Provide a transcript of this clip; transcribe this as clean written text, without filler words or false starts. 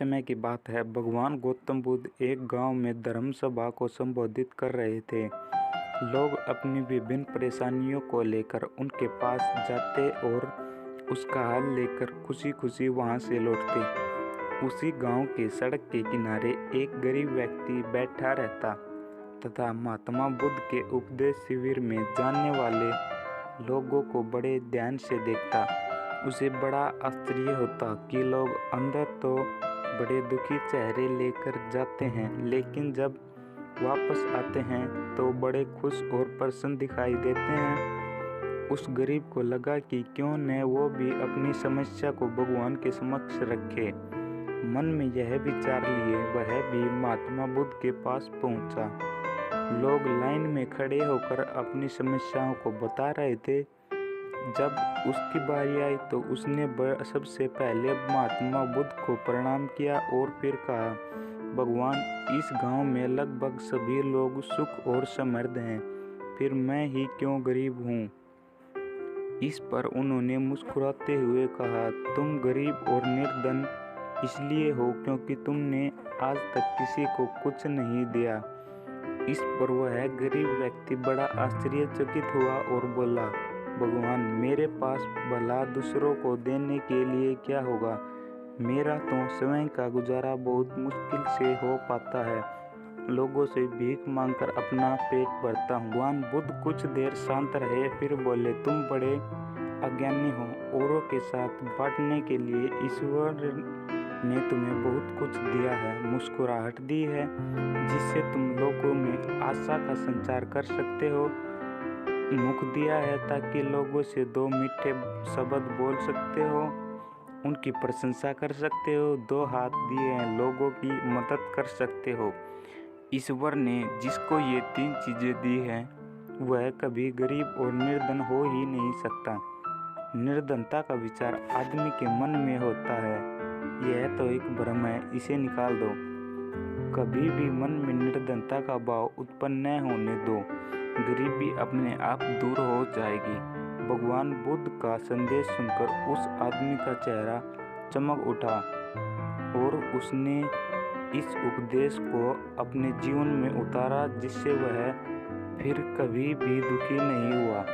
समय की बात है। भगवान गौतम बुद्ध एक गांव में धर्म सभा को संबोधित कर रहे थे। लोग अपनी विभिन्न परेशानियों को लेकर उनके पास जाते और उसका हल लेकर खुशी खुशी वहां से लौटते। उसी गांव के सड़क के किनारे एक गरीब व्यक्ति बैठा रहता तथा महात्मा बुद्ध के उपदेश शिविर में जाने वाले लोगों को बड़े ध्यान से देखता। उसे बड़ा आश्चर्य होता कि लोग अंदर तो बड़े दुखी चेहरे लेकर जाते हैं, लेकिन जब वापस आते हैं तो बड़े खुश और प्रसन्न दिखाई देते हैं। उस गरीब को लगा कि क्यों न वो भी अपनी समस्या को भगवान के समक्ष रखे। मन में यह विचार लिए वह भी महात्मा बुद्ध के पास पहुंचा। लोग लाइन में खड़े होकर अपनी समस्याओं को बता रहे थे। जब उसकी बारी आई तो उसने सबसे पहले महात्मा बुद्ध को प्रणाम किया और फिर कहा, भगवान, इस गांव में लगभग सभी लोग सुख और समृद्ध हैं, फिर मैं ही क्यों गरीब हूँ। इस पर उन्होंने मुस्कुराते हुए कहा, तुम गरीब और निर्धन इसलिए हो क्योंकि तुमने आज तक किसी को कुछ नहीं दिया। इस पर वह गरीब व्यक्ति बड़ा आश्चर्यचकित हुआ और बोला, भगवान, मेरे पास भला दूसरों को देने के लिए क्या होगा। मेरा तो स्वयं का गुजारा बहुत मुश्किल से हो पाता है। लोगों से भीख मांगकर अपना पेट भरता हूँ। भगवान बुद्ध कुछ देर शांत रहे, फिर बोले, तुम बड़े अज्ञानी हो। औरों के साथ बांटने के लिए ईश्वर ने तुम्हें बहुत कुछ दिया है, मुस्कुराहट दी है जिससे तुम लोगों में आशा का संचार कर सकते हो, मुख दिया है ताकि लोगों से दो मीठे शब्द बोल सकते हो, उनकी प्रशंसा कर सकते हो, दो हाथ दिए हैं लोगों की मदद कर सकते हो। ईश्वर ने जिसको ये तीन चीज़ें दी हैं वह कभी गरीब और निर्धन हो ही नहीं सकता। निर्धनता का विचार आदमी के मन में होता है, यह तो एक भ्रम है, इसे निकाल दो। कभी भी मन में निर्धनता का भाव उत्पन्न न होने दो, गरीबी अपने आप दूर हो जाएगी। भगवान बुद्ध का संदेश सुनकर उस आदमी का चेहरा चमक उठा और उसने इस उपदेश को अपने जीवन में उतारा, जिससे वह फिर कभी भी दुखी नहीं हुआ।